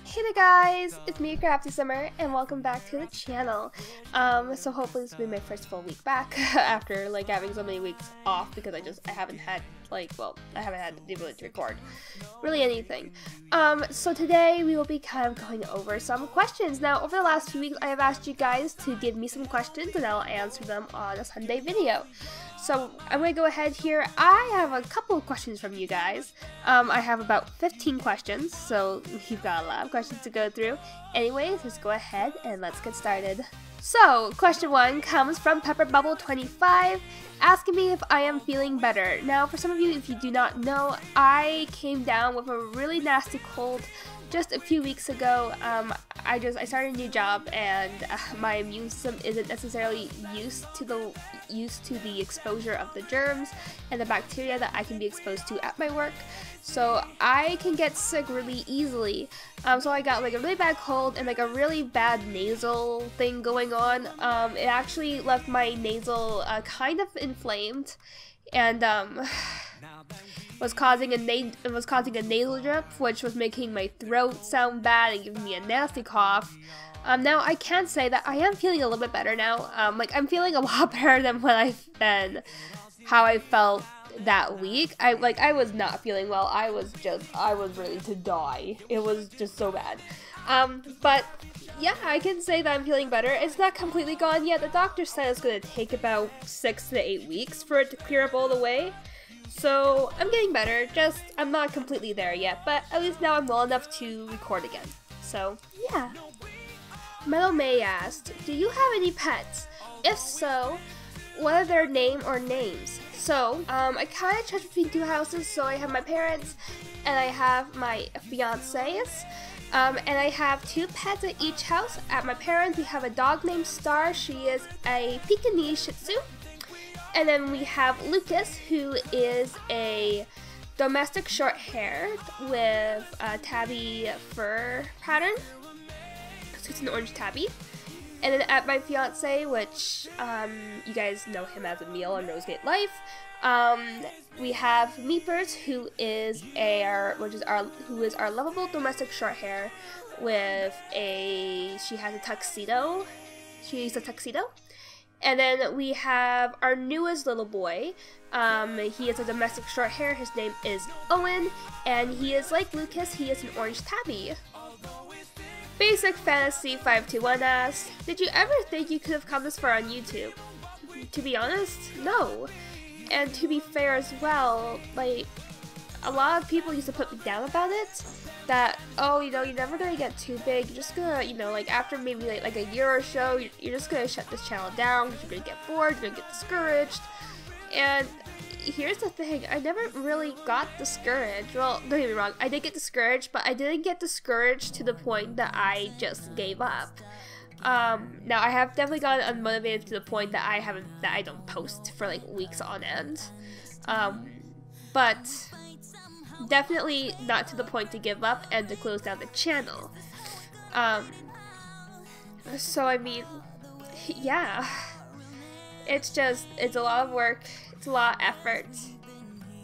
Hey there guys, it's me CraftySimmer and welcome back to the channel. So hopefully this will be my first full week back after like having so many weeks off because I haven't had the ability to record really anything. So today we will be kind of going over some questions. Now over the last few weeks I have asked you guys to give me some questions and I'll answer them on a Sunday video. So I'm going to go ahead here. I have a couple of questions from you guys. I have about 15 questions, so you've got a lot of questions to go through. Anyways, let's go ahead and let's get started. So, question 1 comes from PepperBubble25, asking me if I am feeling better. Now, for some of you, if you do not know, I came down with a really nasty cold just a few weeks ago. I started a new job and my immune system isn't necessarily used to the exposure of the germs and the bacteria that I can be exposed to at my work. So I can get sick really easily. So I got like a really bad cold and like a really bad nasal thing going on. It actually left my nasal kind of inflamed and was causing a nasal drip, which was making my throat sound bad and giving me a nasty cough. Now I can say that I am feeling a little bit better now. Like I'm feeling a lot better than how I felt that week. I was not feeling well. I was ready to die. It was just so bad. But yeah, I can say that I'm feeling better. It's not completely gone yet. The doctor said it's going to take about 6 to 8 weeks for it to clear up all the way. So I'm getting better, just I'm not completely there yet, but at least now I'm well enough to record again. So yeah. Meadow May asked, do you have any pets? If so, what are their name or names? So I kind of touch between two houses, so I have my parents and I have my fiance's. And I have 2 pets at each house. At my parents, we have a dog named Star. She is a Pekingese Shih Tzu. And then we have Lucas, who is a domestic short-haired with a tabby fur pattern. So it's an orange tabby. And then at my fiance, which you guys know him as Emile on RoseGate Life, we have Meepers, who is our lovable domestic short-hair with she has a tuxedo. She's a tuxedo. And then we have our newest little boy. He is a domestic short hair. His name is Owen, and he is like Lucas. He is an orange tabby. Basic Fantasy 521 asks, did you ever think you could have come this far on YouTube? To be honest, no. And to be fair as well, like a lot of people used to put me down about it. That, oh, you're never gonna get too big. You're just gonna, like after maybe like a year or so, you're just gonna shut this channel down because you're gonna get bored, you're gonna get discouraged. And here's the thing, I never really got discouraged. Well, don't get me wrong, I did get discouraged, but I didn't get discouraged to the point that I just gave up. Now I have definitely gotten unmotivated to the point that I don't post for like weeks on end. But definitely not to the point to give up and to close down the channel. So I mean, yeah, it's a lot of work, it's a lot of effort,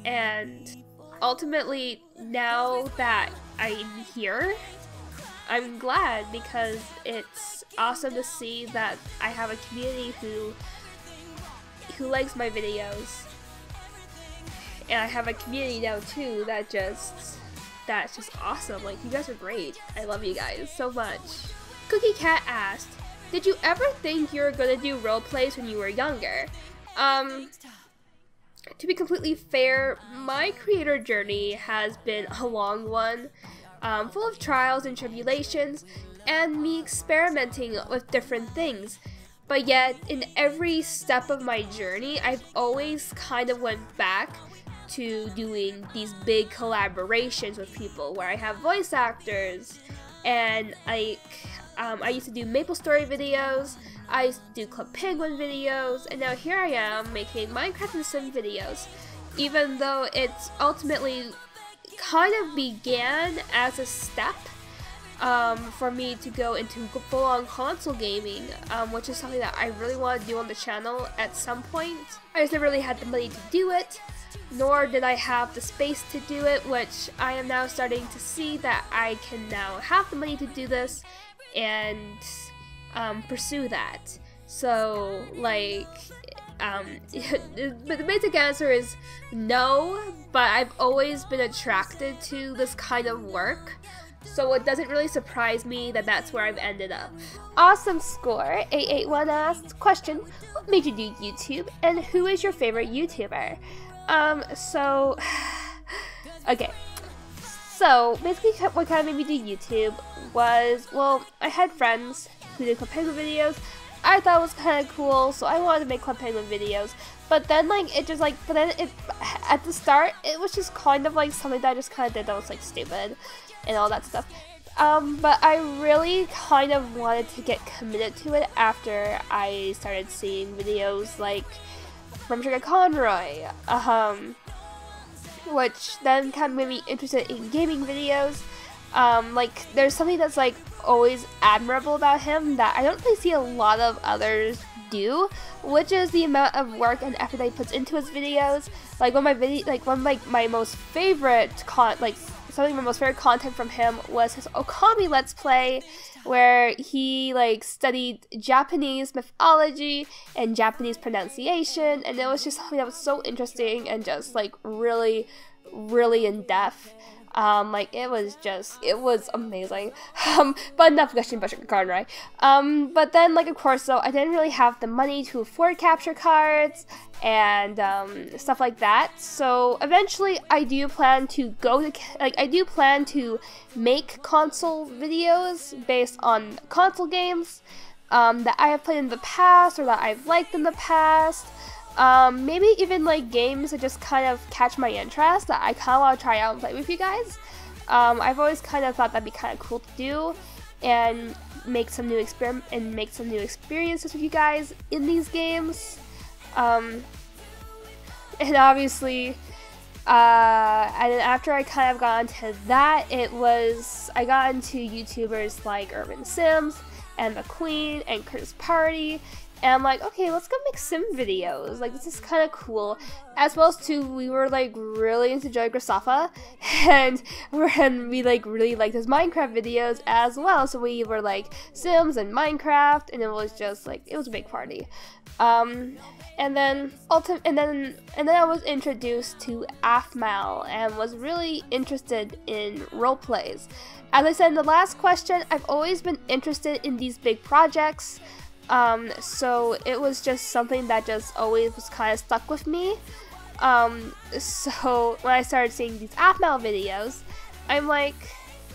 and ultimately now that I'm here, I'm glad because it's awesome to see that I have a community who likes my videos. And I have a community now too that's just awesome. Like, you guys are great. I love you guys so much. Cookie Cat asked, did you ever think you were gonna do role plays when you were younger? To be completely fair, my creator journey has been a long one, full of trials and tribulations, and me experimenting with different things. But yet, in every step of my journey, I've always kind of went back to doing these big collaborations with people where I have voice actors, and I used to do Maple Story videos, I used to do Club Penguin videos, and now here I am making Minecraft and Sim videos, even though it's ultimately kind of began as a step for me to go into full-on console gaming, which is something that I really want to do on the channel at some point. I just never really had the money to do it. nor did I have the space to do it, which I am now starting to see that I can now have the money to do this and pursue that. So, like, but the basic answer is no, but I've always been attracted to this kind of work, so it doesn't really surprise me that that's where I've ended up. Awesome Score 881 asks, question, what made you do YouTube, and who is your favorite YouTuber? Okay, so basically what kind of made me do YouTube was, well, I had friends who did Club Penguin videos. I thought it was kind of cool, so I wanted to make Club Penguin videos, but then at the start, it was just kind of like something that I just kind of did that was like stupid and all that stuff. But I really kind of wanted to get committed to it after I started seeing videos like from Sugar Conroy, which then kind of made me interested in gaming videos. Like, there's something that's like always admirable about him that I don't really see a lot of others do, which is the amount of work and effort that he puts into his videos. Like, one of my most favorite content from him was his Okami Let's Play, where he like studied Japanese mythology and Japanese pronunciation, and it was just something that was so interesting and just like really, really in depth. Like, it was amazing. But enough gushing about Sugar Conroy. But then, like, of course, so I didn't really have the money to afford capture cards and stuff like that. So eventually, I do plan to make console videos based on console games that I have played in the past or that I've liked in the past. Maybe even like games that just kind of catch my interest that I kind of want to try out and play with you guys. I've always kind of thought that'd be kind of cool to do and make some new experiences with you guys in these games. And obviously, and then after I kind of got into that, I got into YouTubers like Urban Sims and The Queen and Curtis Party. And I'm like, okay, let's go make sim videos. Like, this is kind of cool. As well as we were like really into Joey Graceffa, and we like really liked his Minecraft videos as well. So we were like Sims and Minecraft, and it was just like, it was a big party. And then I was introduced to Emile and was really interested in role plays. As I said in the last question, I've always been interested in these big projects. So it was just something that just always was kind of stuck with me. So when I started seeing these Emile videos, I'm like,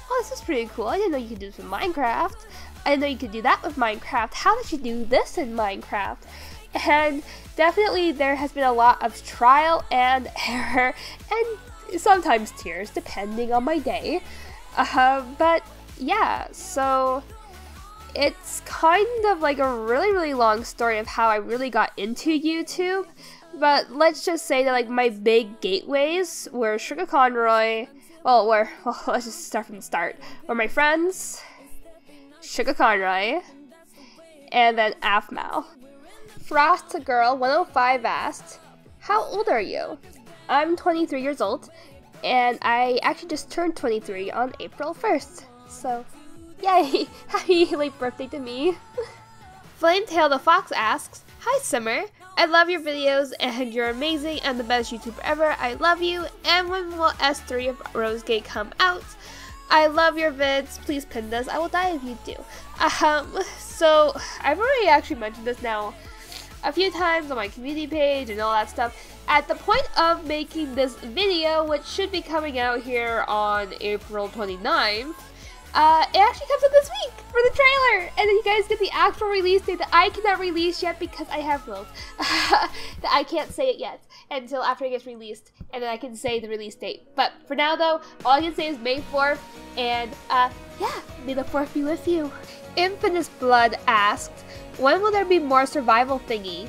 oh, this is pretty cool. I didn't know you could do this with Minecraft. I didn't know you could do that with Minecraft. How did you do this in Minecraft? And definitely there has been a lot of trial and error and sometimes tears depending on my day. But yeah, so it's kind of like a really, really long story of how I really got into YouTube, but let's just say that like my big gateways were Sugar Conroy, let's just start from the start, were my friends, Sugar Conroy, and then Emile. Frost Girl 105 asked, how old are you? I'm 23 years old, and I actually just turned 23 on April 1st, so yay! Happy late birthday to me! Flametail the Fox asks, hi Simmer, I love your videos and you're amazing and the best YouTuber ever. I love you, and when will S3 of RoseGate come out? I love your vids, please pin this, I will die if you do. So I've already actually mentioned this now a few times on my community page and all that stuff. At the point of making this video, which should be coming out here on April 29th, it actually comes out this week for the trailer, and then you guys get the actual release date that I cannot release yet because I have rules. That I can't say it yet until after it gets released, and then I can say the release date. But for now though, all I can say is May 4th, and yeah, may the 4th be with you. Infinite Blood asked, when will there be more survival thingy?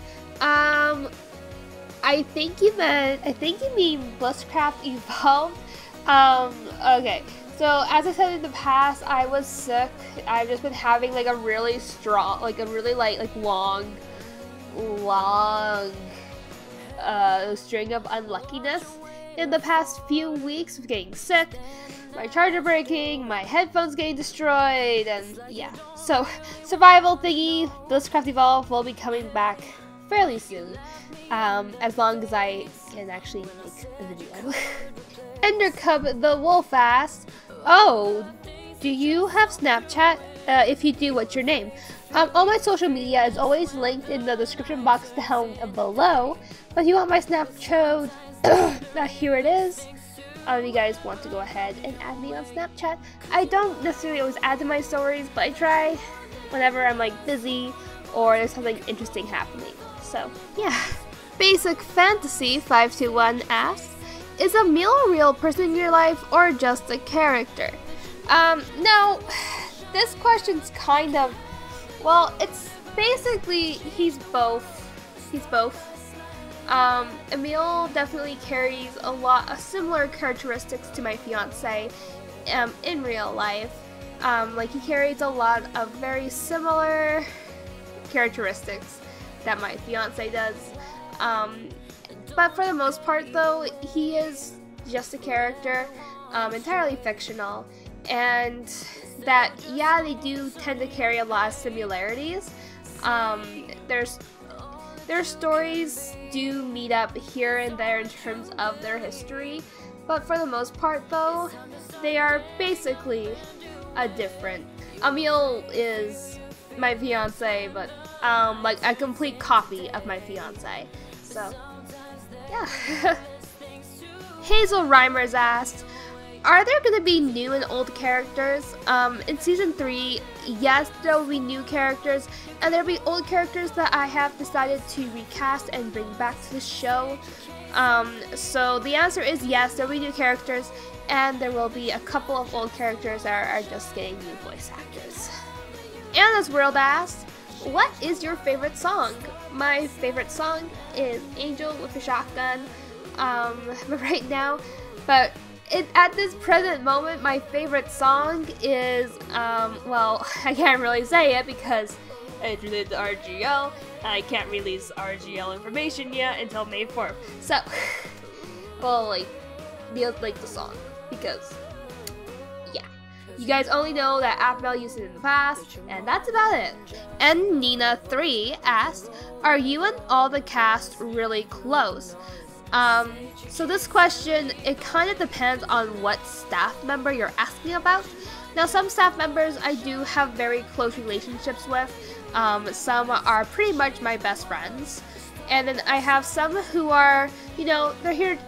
I think you mean Bushcraft Evolved. Okay. So, as I said in the past, I was sick. I've just been having like a really strong, like a really long a string of unluckiness in the past few weeks of getting sick, my charger breaking, my headphones getting destroyed, and yeah. So, survival thingy, this Crafty Evolve will be coming back fairly soon, as long as I can actually make a video. Endercub the Wolf asked, "Oh, do you have Snapchat? If you do, what's your name?" All my social media is always linked in the description box down below, but if you want my Snapchat, here it is. If you guys want to go ahead and add me on Snapchat. I don't necessarily always add to my stories, but I try whenever I'm like busy or there's something interesting happening. So yeah. Basic Fantasy 521 asks, "Is Emile a real person in your life or just a character?" Now, this question's kind of, well, it's basically he's both. Emile definitely carries a lot of similar characteristics to my fiance in real life. Like, he carries a lot of very similar characteristics that my fiance does. But for the most part, though, he is just a character, entirely fictional, and that, yeah, they do tend to carry a lot of similarities. Their stories do meet up here and there in terms of their history, but for the most part, though, they are basically a different. Emile is my fiance, but like a complete copy of my fiance. So yeah. Hazel Reimers asked, "Are there going to be new and old characters?" In Season 3, yes, there will be new characters, and there will be old characters that I have decided to recast and bring back to the show. So the answer is yes, there will be new characters, and there will be a couple of old characters that are just getting new voice actors. Anna's World asked, "What is your favorite song?" My favorite song is Angel with a Shotgun, right now, but at this present moment, my favorite song is, well, I can't really say it because it's related to RGL, and I can't release RGL information yet until May 4th. So, well, like the song, because, yeah. You guys only know that Emile used it in the past, and that's about it. And Nina3 asked, "Are you and all the cast really close?" So this question, it kind of depends on what staff member you're asking about. Now, some staff members I do have very close relationships with. Some are pretty much my best friends. And then I have some who are, they're here,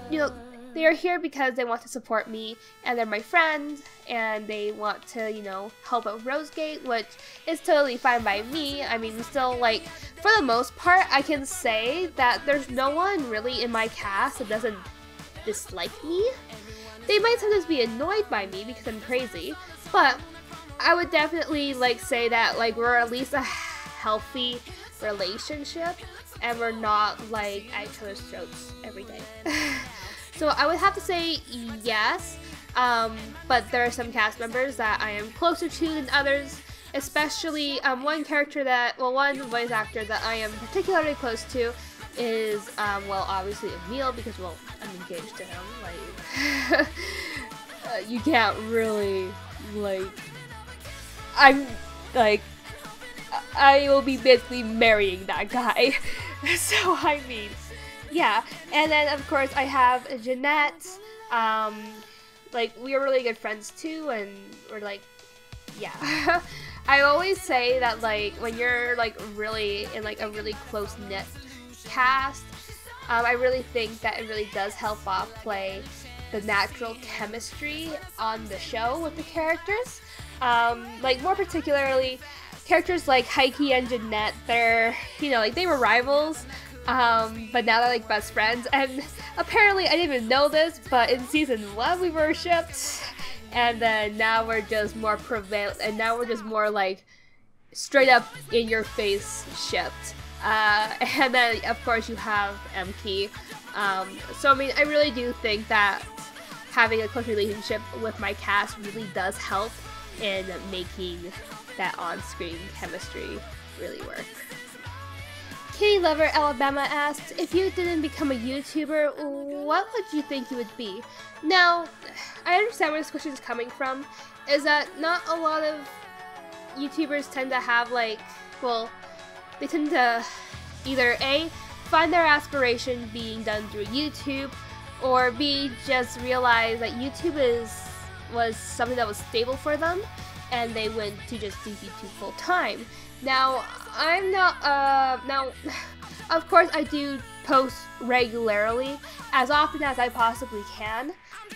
they are here because they want to support me, and they're my friends, and they want to, help out RoseGate, which is totally fine by me. I mean, we still, like, for the most part, I can say that there's no one really in my cast that doesn't dislike me. They might sometimes be annoyed by me because I'm crazy, but I would definitely, like, say that, like, we're at least a healthy relationship, and we're not, like, at each other's throats every day. So I would have to say yes, but there are some cast members that I am closer to than others, especially one voice actor that I am particularly close to is, well, obviously Emile, because, well, I'm engaged to him, like, you can't really, like, I will be basically marrying that guy, so I mean, yeah. And then of course I have Jeanette, like, we are really good friends too, and we're like, yeah. I always say that, like, when you're, like, really in, like, a really close-knit cast, I really think that it really does help play the natural chemistry on the show with the characters. Like, more particularly, characters like Heike and Jeanette, they're, like, they were rivals, but now they're, like, best friends, and apparently, I didn't even know this, but in Season 1 we were shipped, and then now we're just more prevalent, and now we're just more, like, straight up in your face shipped. And then, of course, you have MK. So, I mean, I really do think that having a close relationship with my cast really does help in making that on-screen chemistry really work. Kitty Lover Alabama asks, if you didn't become a YouTuber, what would you think you would be? Now, I understand where this question is coming from, is that not a lot of YouTubers tend to have like, well, they tend to either A, find their aspiration being done through YouTube, or B, just realize that YouTube was something that was stable for them, and they went to just do YouTube full time. Now, I'm not, now, of course I do post regularly, as often as I possibly can,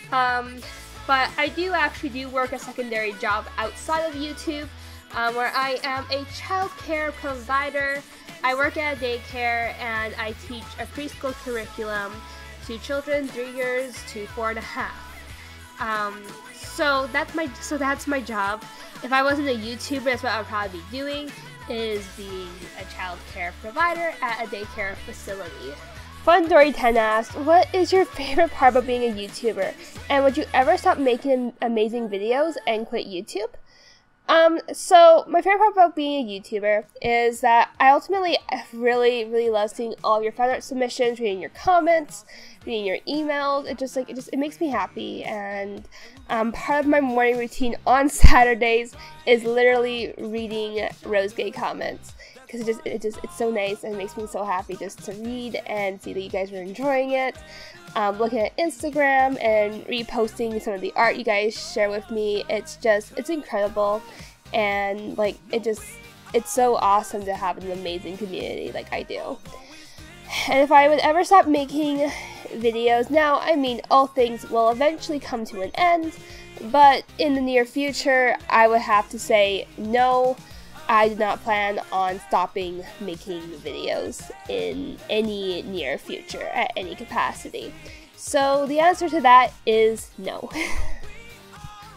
but I do actually work a secondary job outside of YouTube, where I am a childcare provider. I work at a daycare, and I teach a preschool curriculum to children 3 years to 4.5. So that's my job. If I wasn't a YouTuber, that's what I would probably be doing, is being a child care provider at a daycare facility. FunDory10 asked, what is your favorite part about being a YouTuber? And would you ever stop making amazing videos and quit YouTube? So my favorite part about being a YouTuber is that I ultimately really love seeing all of your fan art submissions, reading your comments, reading your emails. It makes me happy, and part of my morning routine on Saturdays is literally reading RoseGate comments, because it's so nice, and it makes me so happy just to read and see that you guys are enjoying it. Looking at Instagram and reposting some of the art you guys share with me, it's incredible, and like it's so awesome to have an amazing community like I do. And if I would ever stop making videos, now I mean all things will eventually come to an end, but in the near future I would have to say no. I do not plan on stopping making videos in any near future at any capacity. So the answer to that is no.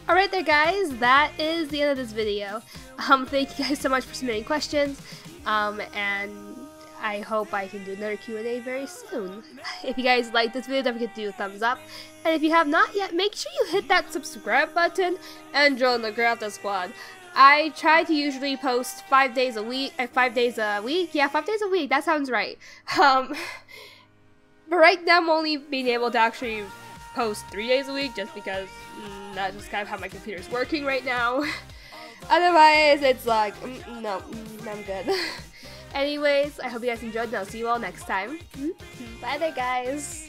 Alright there guys, that is the end of this video. Thank you guys so much for submitting questions, and I hope I can do another Q&A very soon. If you guys like this video, don't forget to do a thumbs up, and if you have not yet, make sure you hit that subscribe button and join the Crafty Squad. I try to usually post 5 days a week. 5 days a week? Yeah, 5 days a week. That sounds right. But right now I'm only being able to actually post 3 days a week, just because that's just kind of how my computer's working right now. Otherwise, it's like, no, I'm good. Anyways, I hope you guys enjoyed, and I'll see you all next time. Bye there, guys.